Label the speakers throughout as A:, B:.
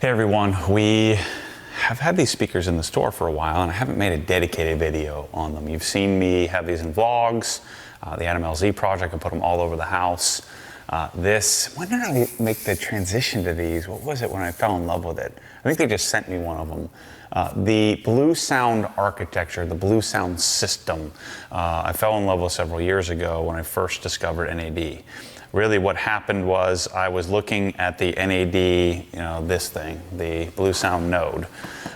A: Hey everyone, we have had these speakers in the store for a while and I haven't made a dedicated video on them. You've seen me have these in vlogs, the Adam LZ project, I put them all over the house. When did I make the transition to these? What was it when I fell in love with it? I think they just sent me one of them. The BluSound architecture, the BluSound system, I fell in love with several years ago when I first discovered NAD. Really what happened was I was looking at the NAD, this thing, the BluSound node.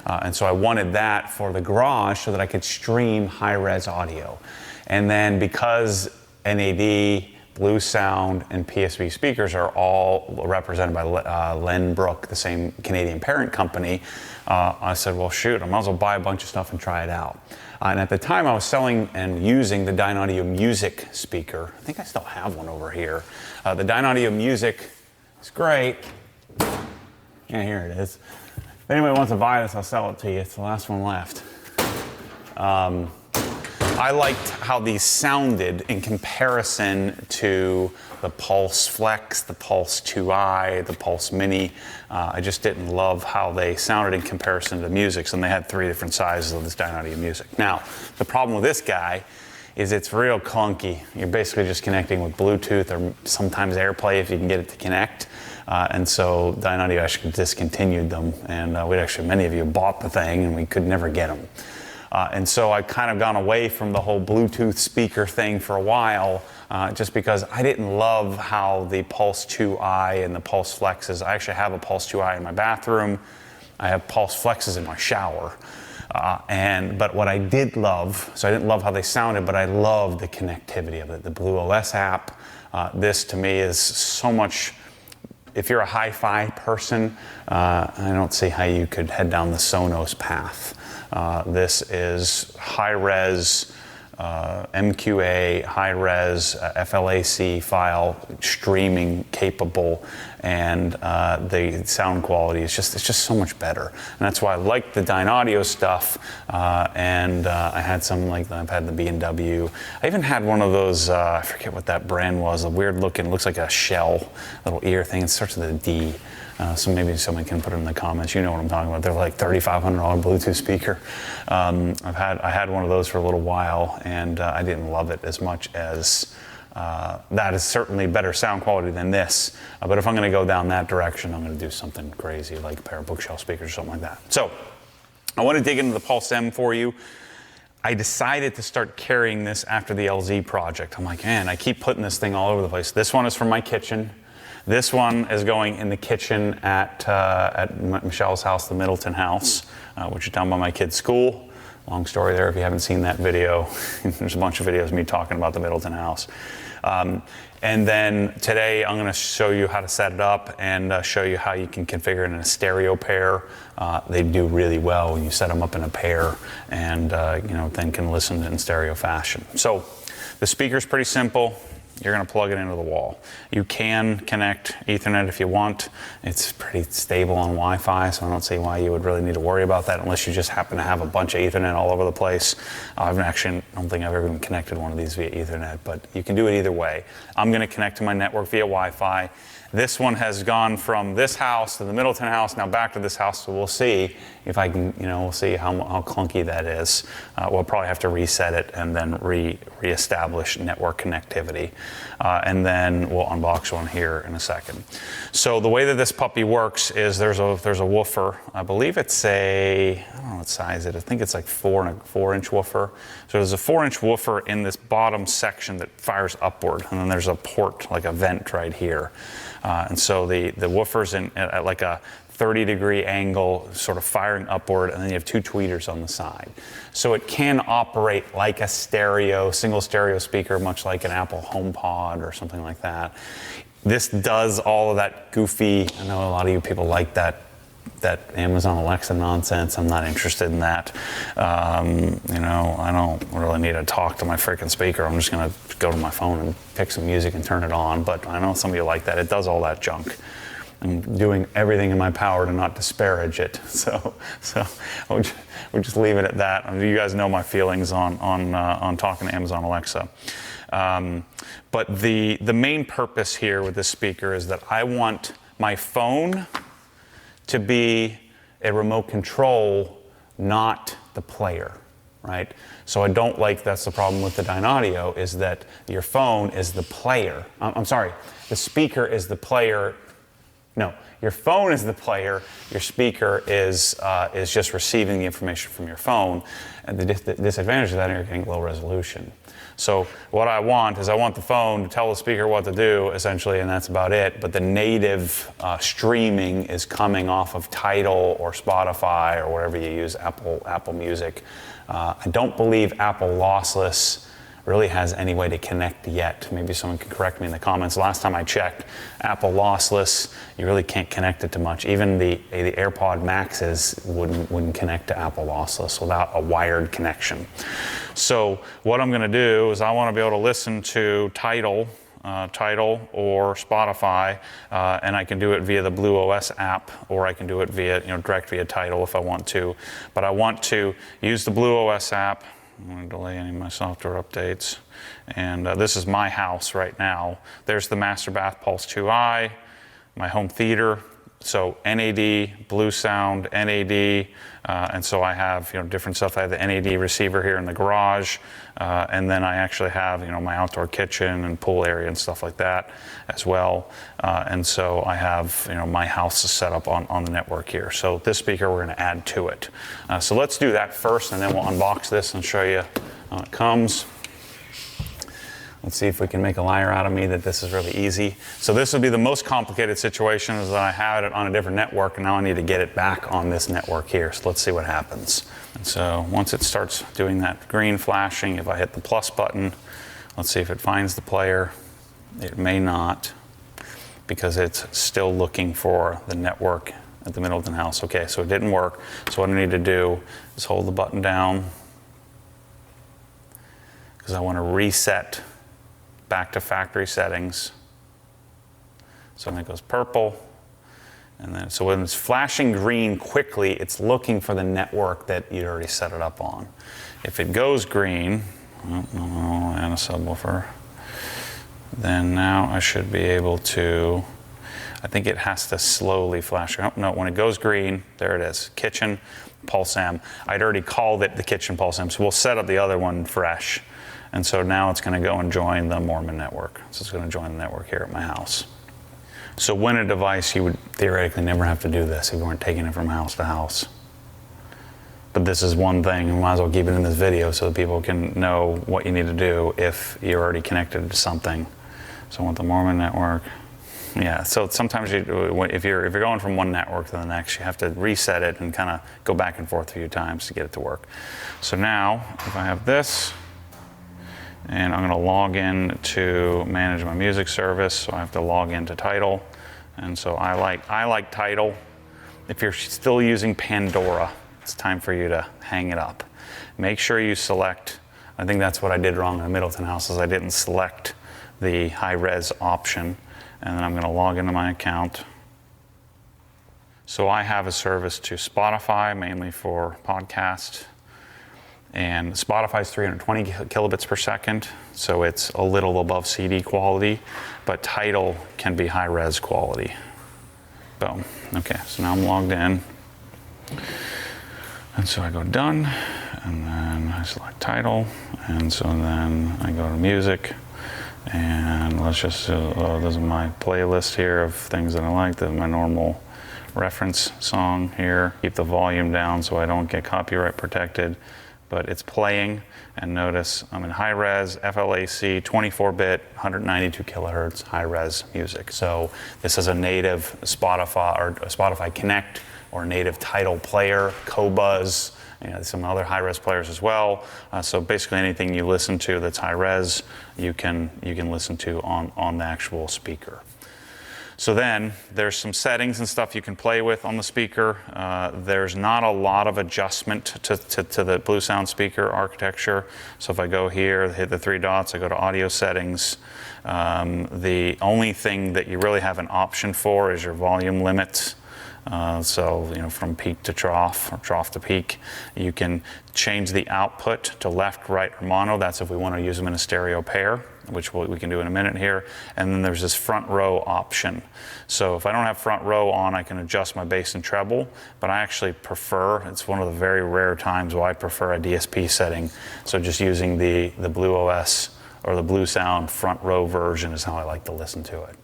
A: And so I wanted that for the garage so that I could stream high-res audio. And then because NAD, BluSound, and PSV speakers are all represented by Lenbrook, the same Canadian parent company, I said, well, shoot, I might as well buy a bunch of stuff and try it out. And at the time I was selling and using the Dynaudio Music speaker. I think I still have one over here. The Dynaudio Music is great. Yeah, here it is. If anybody wants to buy this, I'll sell it to you. It's the last one left. I liked how these sounded in comparison to the Pulse Flex, the Pulse 2i, the Pulse Mini. I just didn't love how they sounded in comparison to the Musics, and they had 3 different sizes of this Dynaudio Music. Now, the problem with this guy is it's real clunky. You're basically just connecting with Bluetooth or sometimes AirPlay if you can get it to connect. And so Dynaudio actually discontinued them, and many of you bought the thing and we could never get them. And so I've kind of gone away from the whole Bluetooth speaker thing for a while, just because I didn't love how the Pulse 2i and the Pulse Flexes, I actually have a Pulse 2i in my bathroom, I have Pulse Flexes in my shower. But what I did love, so I didn't love how they sounded, but I loved the connectivity of it. The BluOS app, this to me is so much. If you're a HiFi person, I don't see how you could head down the Sonos path. This is high-res MQA, high-res FLAC file, streaming capable, and the sound quality is it's just so much better. And that's why I like the Dynaudio stuff. I had some I've had the B&W. I even had one of those, I forget what that brand was, a weird looking, looks like a shell, little ear thing. It starts with a D. So maybe someone can put it in the comments. You know what I'm talking about. They're like $3,500 Bluetooth speaker. I had one of those for a little while, and I didn't love it as much as that is certainly better sound quality than this. But if I'm going to go down that direction, I'm going to do something crazy like a pair of bookshelf speakers or something like that. So I want to dig into the Pulse M for you. I decided to start carrying this after the LZ project. I'm like, man, I keep putting this thing all over the place. This one is from my kitchen. This one is going in the kitchen at Michelle's house, the Middleton house, which is down by my kid's school. Long story there if you haven't seen that video. There's a bunch of videos of me talking about the Middleton house. And then today I'm going to show you how to set it up and show you how you can configure it in a stereo pair. They do really well when you set them up in a pair and then can listen in stereo fashion. So the speaker's pretty simple. You're going to plug it into the wall. You can connect Ethernet if you want. It's pretty stable on Wi-Fi, so I don't see why you would really need to worry about that unless you just happen to have a bunch of Ethernet all over the place. I don't think I've ever even connected one of these via Ethernet, but you can do it either way. I'm going to connect to my network via Wi-Fi. This one has gone from this house to the Middleton house, now back to this house, so we'll see if I can, we'll see how clunky that is. We'll probably have to reset it and then reestablish network connectivity. And then we'll unbox one here in a second. So the way that this puppy works is there's a woofer. I believe it's I don't know what size it is. I think it's like 4-inch woofer. So there's a 4-inch woofer in this bottom section that fires upward, and then there's a port, like a vent right here. And so the woofer's at like a 30-degree angle, sort of firing upward, and then you have 2 tweeters on the side. So it can operate like a single stereo speaker, much like an Apple HomePod or something like that. This does all of that goofy, I know a lot of you people like that Amazon Alexa nonsense. I'm not interested in that. I don't really need to talk to my freaking speaker. I'm just going to go to my phone and pick some music and turn it on. But I know some of you like that. It does all that junk. I'm doing everything in my power to not disparage it. So we'll just leave it at that. You guys know my feelings on talking to Amazon Alexa. But the main purpose here with this speaker is that I want my phone to be a remote control, not the player, right? So I don't like, that's the problem with the Dynaudio, is that your phone is the player. I'm sorry, the speaker is the player. No, your phone is the player, your speaker is just receiving the information from your phone, and the disadvantage of that is you're getting low resolution. So what I want is I want the phone to tell the speaker what to do, essentially, and that's about it, but the native streaming is coming off of Tidal or Spotify or whatever you use, Apple Music. I don't believe Apple Lossless really has any way to connect yet. Maybe someone can correct me in the comments. Last time I checked, Apple Lossless, you really can't connect it to much. Even the AirPod Maxes wouldn't connect to Apple Lossless without a wired connection. So what I'm gonna do is I wanna be able to listen to Tidal or Spotify, and I can do it via the BluOS app, or I can do it via, direct via Tidal if I want to. But I want to use the BluOS app. I'm going to delay any of my software updates. And this is my house right now. There's the Master Bath Pulse 2i, my home theater. So NAD, Blue Sound, NAD, and so I have different stuff. I have the NAD receiver here in the garage, and then I actually have my outdoor kitchen and pool area and stuff like that as well. And so I have my house is set up on the network here. So this speaker we're going to add to it. So let's do that first, and then we'll unbox this and show you how it comes. Let's see if we can make a liar out of me that this is really easy. So this would be the most complicated situation, is that I had it on a different network and now I need to get it back on this network here. So let's see what happens. And so once it starts doing that green flashing, if I hit the plus button, let's see if it finds the player. It may not, because it's still looking for the network at the Middleton house. Okay, so it didn't work. So what I need to do is hold the button down, because I want to reset back to factory settings. So then it goes purple, and then so when it's flashing green quickly, it's looking for the network that you already set it up on. If it goes green, and a subwoofer, then now I should be able to, I think it has to slowly flash. Oh, no, when it goes green, there it is, kitchen pulse am. I'd already called it the kitchen pulse am, so we'll set up the other one fresh. And so now it's going to go and join the Mormon network. So it's going to join the network here at my house. So when a device, you would theoretically never have to do this if you weren't taking it from house to house. But this is one thing, we might as well keep it in this video so that people can know what you need to do if you're already connected to something. So I want the Mormon network. Yeah, so sometimes if you're going from one network to the next, you have to reset it and kind of go back and forth a few times to get it to work. So now, if I have this, and I'm going to log in to manage my music service, so I have to log into Tidal. And so I like Tidal. If you're still using Pandora, it's time for you to hang it up. Make sure you select, I think that's what I did wrong in the Middleton house, is I didn't select the high-res option. And then I'm going to log into my account. So I have a service to Spotify, mainly for podcasts. And Spotify's 320 kilobits per second, so it's a little above CD quality, but Tidal can be high-res quality. Boom. Okay, so now I'm logged in. And so I go done, and then I select Tidal, and so then I go to music, and let's just, this is my playlist here of things that I like. This is my normal reference song here. Keep the volume down so I don't get copyright protected. But it's playing, and notice I'm in high-res, FLAC, 24-bit, 192 kilohertz, high-res music. So this is a native Spotify or a Spotify Connect or native Tidal player, Qobuz, some other high-res players as well. So basically anything you listen to that's high-res, you can listen to on the actual speaker. So then there's some settings and stuff you can play with on the speaker. There's not a lot of adjustment to the Blue Sound speaker architecture. So if I go here, hit the three dots, I go to audio settings. The only thing that you really have an option for is your volume limits. So, you know, from peak to trough or trough to peak. You can change the output to left, right, or mono. That's if we want to use them in a stereo pair, which we can do in a minute here. And then there's this front row option. So if I don't have front row on, I can adjust my bass and treble, but I actually prefer, it's one of the very rare times where I prefer a DSP setting. So just using the BluOS or the BluSound front row version is how I like to listen to it.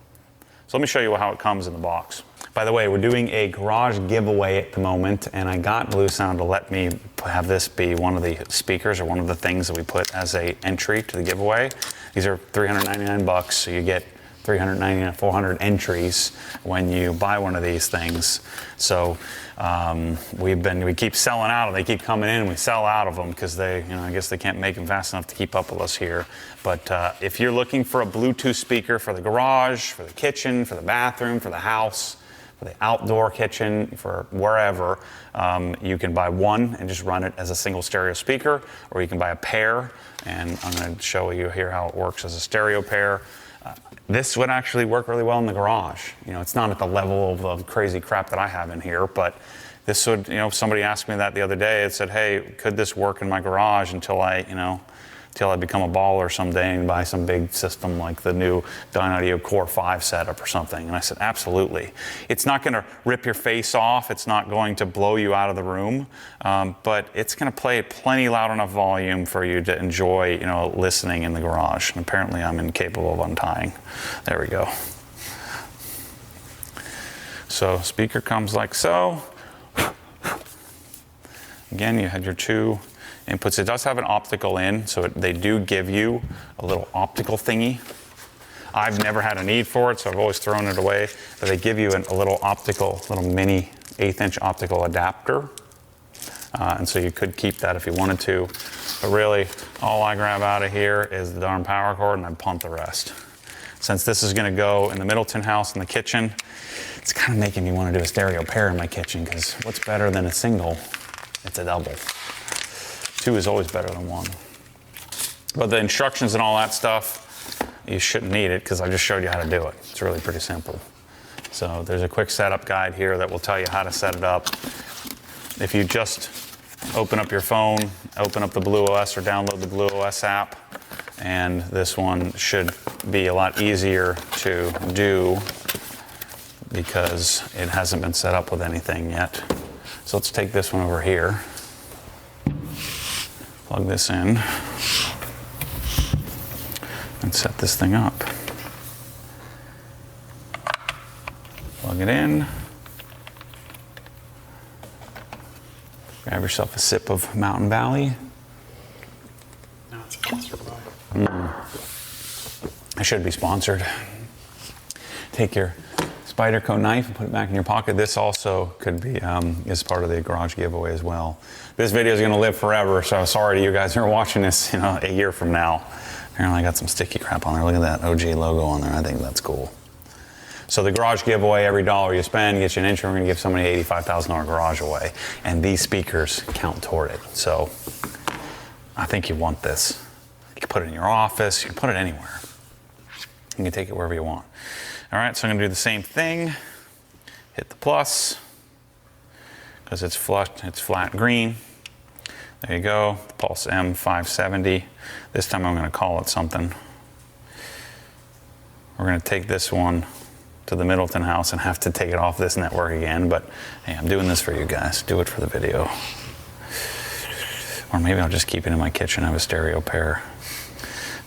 A: So let me show you how it comes in the box. By the way, we're doing a garage giveaway at the moment, and I got BluSound to let me have this be one of the speakers or one of the things that we put as a entry to the giveaway. These are $399, so you get 400 entries when you buy one of these things. So we keep selling out, and they keep coming in, and we sell out of them because they, you know, I guess they can't make them fast enough to keep up with us here. But if you're looking for a Bluetooth speaker for the garage, for the kitchen, for the bathroom, for the house, for the outdoor kitchen, for wherever, you can buy one and just run it as a single stereo speaker, or you can buy a pair, and I'm going to show you here how it works as a stereo pair. This would actually work really well in the garage. You know, it's not at the level of the crazy crap that I have in here, but this would, you know, somebody asked me that the other day. It said, hey, could this work in my garage until I become a baller someday and buy some big system like the new Dynaudio Core 5 setup or something? And I said, absolutely. It's not going to rip your face off. It's not going to blow you out of the room, but it's going to play plenty loud enough volume for you to enjoy, you know, listening in the garage. And apparently I'm incapable of untying. There we go. So speaker comes like so. Again, you had your two inputs. It does have an optical in, so they do give you a little optical thingy. I've never had a need for it, so I've always thrown it away. But they give you a little mini 1/8" optical adapter. And so you could keep that if you wanted to. But really, all I grab out of here is the darn power cord, and I punt the rest. Since this is going to go in the Middleton house in the kitchen, it's kind of making me want to do a stereo pair in my kitchen, because what's better than a single? It's a double. Two is always better than one. But the instructions and all that stuff, you shouldn't need it because I just showed you how to do it. It's really pretty simple. So there's a quick setup guide here that will tell you how to set it up. If you just open up your phone, open up the BluOS or download the BluOS app, and this one should be a lot easier to do because it hasn't been set up with anything yet. So let's take this one over here. Plug this in and set this thing up. Plug it in. Grab yourself a sip of Mountain Valley.
B: Now it's sponsored by.
A: I should be sponsored. Take your Spyderco knife and put it back in your pocket. This also could be is part of the garage giveaway as well. This video is going to live forever, so sorry to you guys who are watching this, you know, a year from now. Apparently I got some sticky crap on there. Look at that OG logo on there. I think that's cool. So the garage giveaway, every dollar you spend gets you an entry. We're going to give somebody an $85,000 garage away, and these speakers count toward it. So I think you want this. You can put it in your office. You can put it anywhere. You can take it wherever you want. All right, so I'm going to do the same thing. Hit the plus, because it's flat green. There you go, the Pulse M570. This time I'm going to call it something. We're going to take this one to the Middleton house and have to take it off this network again, but hey, I'm doing this for you guys. Do it for the video. Or maybe I'll just keep it in my kitchen, have a stereo pair.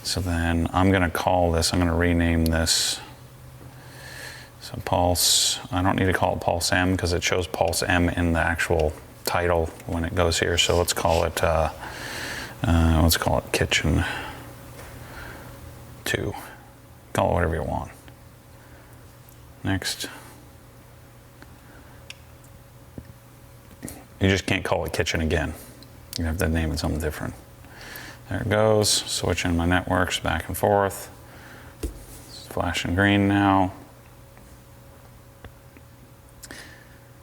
A: So then I'm going to call this, I'm going to rename this. So Pulse, I don't need to call it Pulse M because it shows Pulse M in the actual title when it goes here. So let's call it Kitchen 2. Call it whatever you want. Next. You just can't call it Kitchen again. You have to name it something different. There it goes. Switching my networks back and forth. It's flashing green now.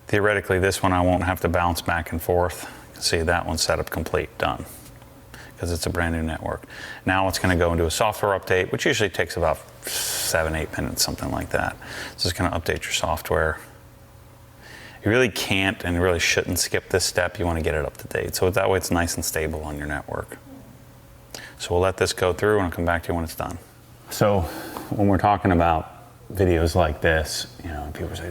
A: Theoretically, this one I won't have to bounce back and forth. See, that one's set up complete, done, because it's a brand new network. Now it's going to go into a software update, which usually takes about 7-8 minutes, something like that. So it's going to update your software. You really can't and really shouldn't skip this step. You want to get it up to date. So that way it's nice and stable on your network. So we'll let this go through and I'll come back to you when it's done. So when we're talking about videos like this, you know, people say,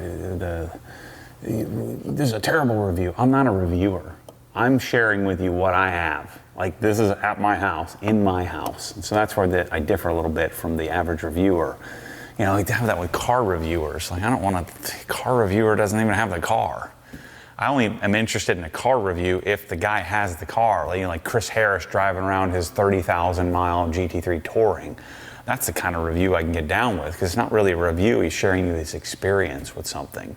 A: this is a terrible review. I'm not a reviewer. I'm sharing with you what I have. Like, this is at my house, in my house. And so that's where I differ a little bit from the average reviewer. You know, like to have that with car reviewers. Like, I don't want a car reviewer doesn't even have the car. I only am interested in a car review if the guy has the car. Like, you know, like Chris Harris driving around his 30,000 mile GT3 Touring. That's the kind of review I can get down with, because it's not really a review. He's sharing you his experience with something.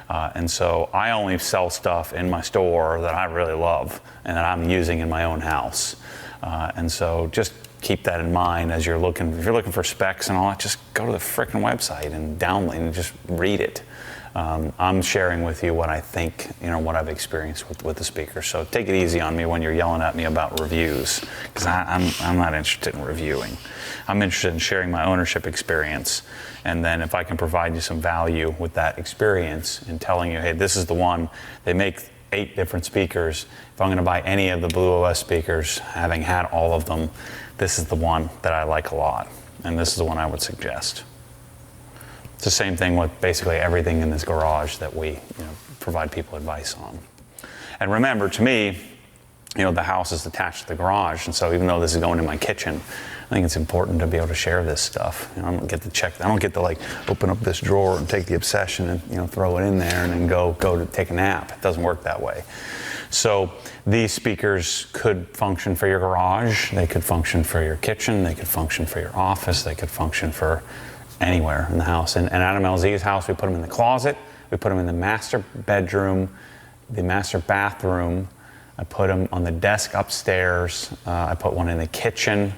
A: And so I only sell stuff in my store that I really love and that I'm using in my own house. And so just keep that in mind as you're looking. If you're looking for specs and all that, just go to the frickin' website and download and just read it. I'm sharing with you what I think, you know, what I've experienced with the speaker. So take it easy on me when you're yelling at me about reviews, because I'm not interested in reviewing. I'm interested in sharing my ownership experience. And then if I can provide you some value with that experience and telling you, hey, this is the one, they make 8 different speakers. If I'm going to buy any of the BluOS speakers, having had all of them, this is the one that I like a lot. And this is the one I would suggest. It's the same thing with basically everything in this garage that we, you know, provide people advice on. And remember, to me, you know, the house is attached to the garage, and so even though this is going in my kitchen, I think it's important to be able to share this stuff. You know, I don't get to like open up this drawer and take the Obsession and, you know, throw it in there and then go to take a nap. It doesn't work that way. So these speakers could function for your garage, they could function for your kitchen, they could function for your office, they could function for anywhere in the house. And at Adam LZ's house, we put them in the closet, we put them in the master bedroom, the master bathroom. I put them on the desk upstairs. I put one in the kitchen,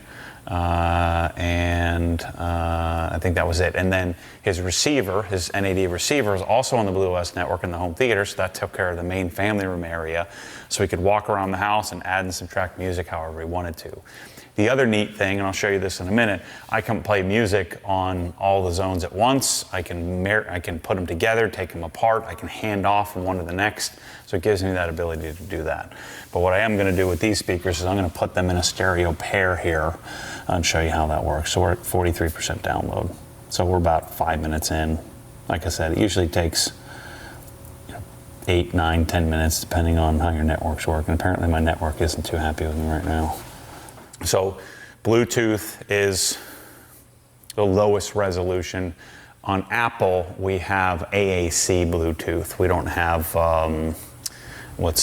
A: and I think that was it. And then his receiver, his NAD receiver, is also on the BluOS network in the home theater, so that took care of the main family room area, so we could walk around the house and add and subtract music however we wanted to. The other neat thing, and I'll show you this in a minute, I can play music on all the zones at once. I can put them together, take them apart. I can hand off from one to the next. So it gives me that ability to do that. But what I am going to do with these speakers is I'm going to put them in a stereo pair here and show you how that works. So we're at 43% download. So we're about 5 minutes in. Like I said, it usually takes 8, 9, 10 minutes depending on how your networks work. And apparently my network isn't too happy with me right now. So Bluetooth is the lowest resolution. On Apple, we have AAC Bluetooth. We don't have, I think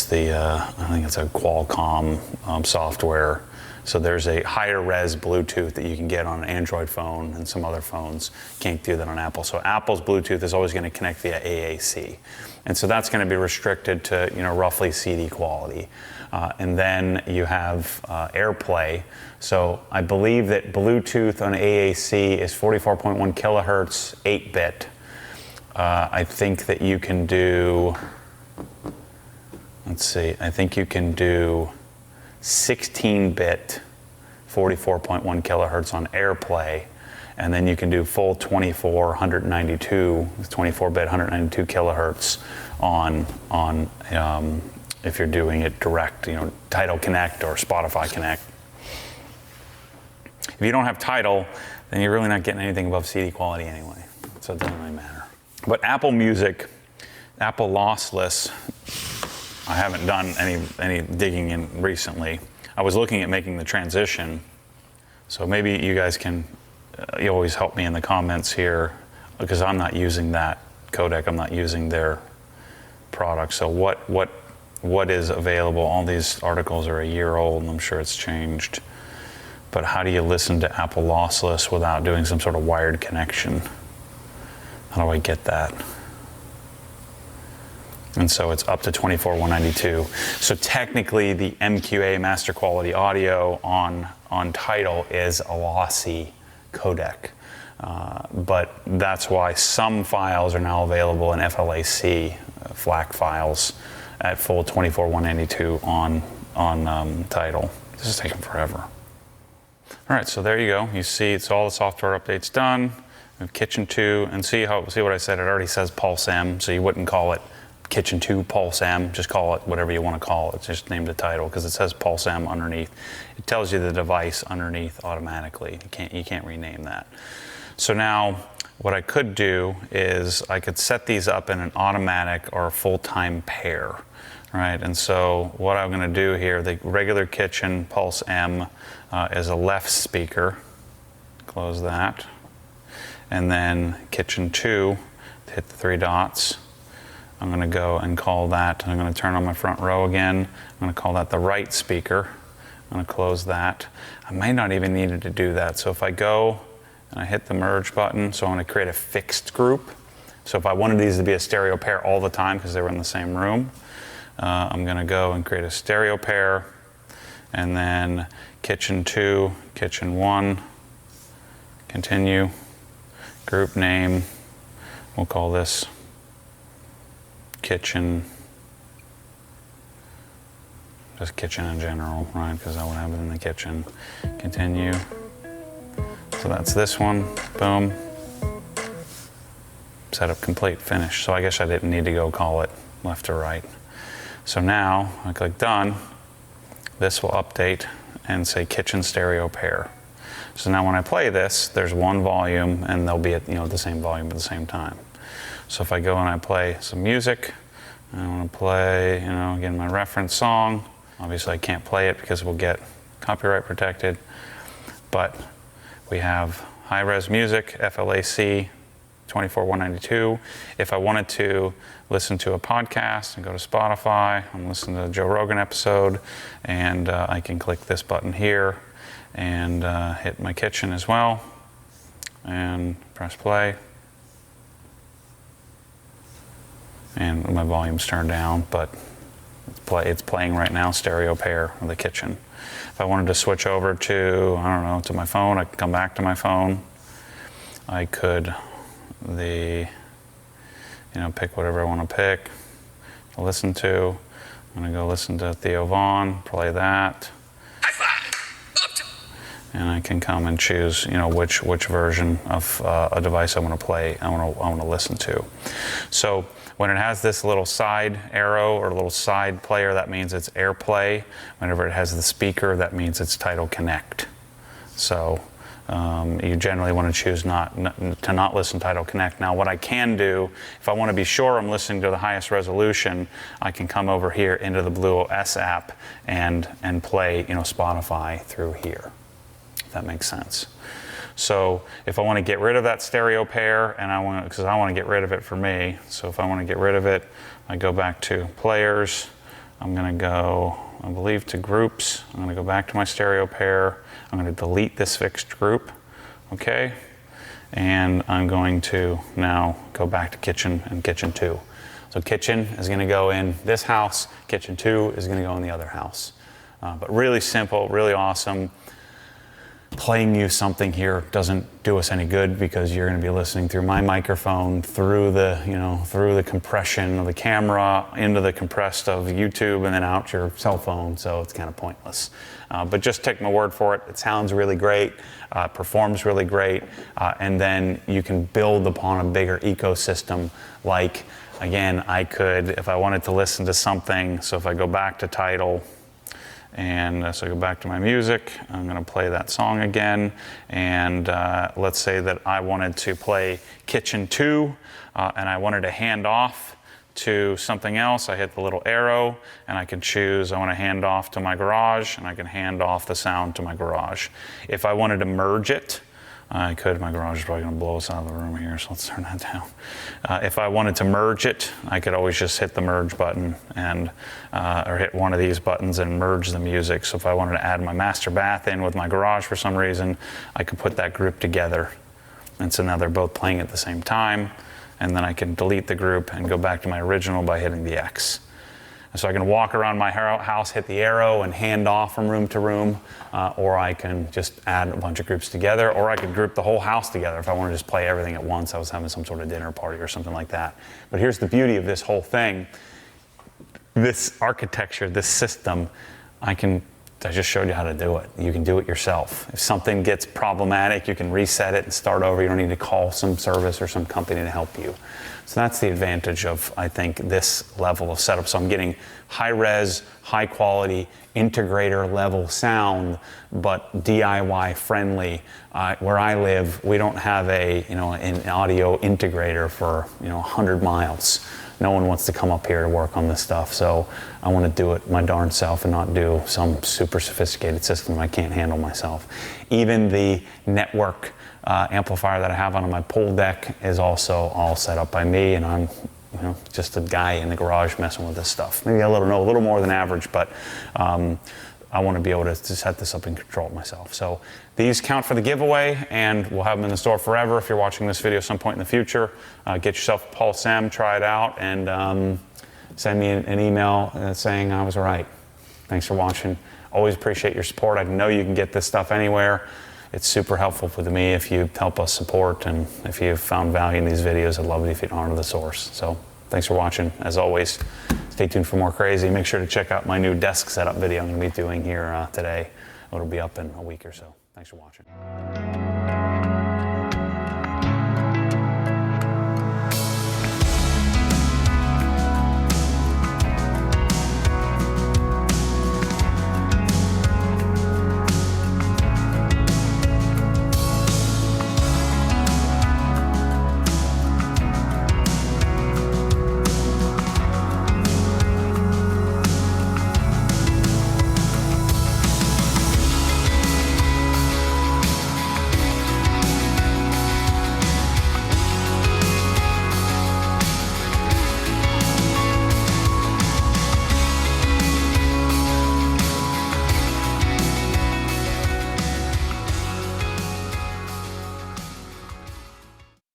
A: it's a Qualcomm software. So there's a higher res Bluetooth that you can get on an Android phone and some other phones. Can't do that on Apple. So Apple's Bluetooth is always going to connect via AAC. And so that's going to be restricted to, you know, roughly CD quality. And then you have AirPlay. So I believe that Bluetooth on AAC is 44.1 kilohertz, 8-bit. I think that you can do, I think you can do 16-bit, 44.1 kilohertz on AirPlay. And then you can do full 24, 192, 24-bit, 192 kilohertz on if you're doing it direct, you know, Tidal Connect or Spotify Connect. If you don't have Tidal, then you're really not getting anything above CD quality anyway, so it doesn't really matter. But Apple Music, Apple Lossless, I haven't done any digging in recently. I was looking at making the transition, so maybe you guys can, you always help me in the comments here, because I'm not using that codec, I'm not using their product. So what is available? All these articles are a year old, and I'm sure it's changed. But how do you listen to Apple Lossless without doing some sort of wired connection? How do I get that? And so it's up to 24,192. So technically the MQA Master Quality Audio on Tidal is a lossy codec. But that's why some files are now available in FLAC, FLAC files, at full 24,192 on Tidal. This is taking forever. All right, so there you go. You see, it's all the software updates done. We have Kitchen 2, and see what I said. It already says Pulse M, so you wouldn't call it Kitchen 2 Pulse M, just call it whatever you want to call it, just name the title, because it says Pulse M underneath. It tells you the device underneath automatically. You can't rename that. So now what I could do is I could set these up in an automatic or a full-time pair, right? And so what I'm going to do here, the regular Kitchen Pulse M is a left speaker. Close that. And then Kitchen 2, hit the 3 dots. I'm going to go and call that, I'm going to turn on my front row again. I'm going to call that the right speaker. I'm going to close that. I might not even need to do that. So if I go and I hit the merge button, so I'm going to create a fixed group. So if I wanted these to be a stereo pair all the time because they were in the same room, I'm going to go and create a stereo pair, and then Kitchen 2, Kitchen 1, continue, group name, we'll call this Kitchen, just kitchen in general, right? Because I would have it in the kitchen. Continue. So that's this one. Boom. Setup complete. Finish. So I guess I didn't need to go call it left or right. So now I click done. This will update and say kitchen stereo pair. So now when I play this, there's one volume and they'll be at the same volume at the same time. So if I go and I play some music, I want to play, again, my reference song. Obviously I can't play it because we'll get copyright protected, but we have high-res music, FLAC 24192. If I wanted to listen to a podcast and go to Spotify, I'm listening to a Joe Rogan episode, and I can click this button here and hit my kitchen as well, and press play. And my volume's turned down, but it's playing right now, stereo pair of the kitchen. If I wanted to switch over to, to my phone, I could come back to my phone. I could pick whatever I want to pick to listen to. I'm gonna go listen to Theo Vaughn, play that. And I can come and choose, which version of a device I want to play, I want to listen to. So when it has this little side arrow or little side player, that means it's AirPlay. Whenever it has the speaker, that means it's Tidal Connect. So you generally want to choose not listen to Tidal Connect. Now what I can do, if I want to be sure I'm listening to the highest resolution, I can come over here into the BluOS app and play Spotify through here. If that makes sense. So if I want to get rid of that stereo pair, and because I want to get rid of it for me, so if I want to get rid of it, I go back to players. I'm going to go, I believe, to groups. I'm going to go back to my stereo pair. I'm going to delete this fixed group, okay? And I'm going to now go back to kitchen and kitchen 2. So kitchen is going to go in this house. Kitchen 2 is going to go in the other house. But really simple, really awesome. Playing you something here doesn't do us any good because you're going to be listening through my microphone, through the compression of the camera, into the compressed of YouTube, and then out your cell phone. So it's kind of pointless. But just take my word for it. It sounds really great, performs really great, and then you can build upon a bigger ecosystem. Like, again, I could, if I wanted to listen to something. So if I go back to Tidal. And so I go back to my music, I'm going to play that song again, and let's say that I wanted to play Kitchen 2, and I wanted to hand off to something else. I hit the little arrow, and I can choose, I want to hand off to my garage, and I can hand off the sound to my garage. If I wanted to merge it, I could. My garage is probably going to blow us out of the room here, so let's turn that down. If I wanted to merge it, I could always just hit the merge button and or hit one of these buttons and merge the music. So if I wanted to add my master bath in with my garage for some reason, I could put that group together. And so now they're both playing at the same time, and then I can delete the group and go back to my original by hitting the X. So I can walk around my house, hit the arrow, and hand off from room to room, or I can just add a bunch of groups together, or I could group the whole house together if I want to just play everything at once. I was having some sort of dinner party or something like that. But here's the beauty of this whole thing. This architecture, this system, I can I just showed you how to do it. You can do it yourself. If something gets problematic, you can reset it and start over. You don't need to call some service or some company to help you. So that's the advantage of, I think, this level of setup. So I'm getting high res, high quality, integrator level sound, but DIY friendly. Where I live, we don't have an audio integrator for 100 miles. No one wants to come up here to work on this stuff, so I want to do it my darn self and not do some super sophisticated system I can't handle myself. Even the network amplifier that I have on my pool deck is also all set up by me, and I'm just a guy in the garage messing with this stuff. Maybe a little more than average, but I want to be able to set this up and control it myself. So these count for the giveaway, and we'll have them in the store forever. If you're watching this video some point in the future, get yourself a Pulse M, try it out, and send me an email saying I was right. Thanks for watching. Always appreciate your support. I know you can get this stuff anywhere. It's super helpful for me if you help us support, and if you've found value in these videos, I'd love it if you'd honor the source. So thanks for watching. As always, stay tuned for more crazy. Make sure to check out my new desk setup video I'm going to be doing here today. It'll be up in a week or so. Thanks for watching.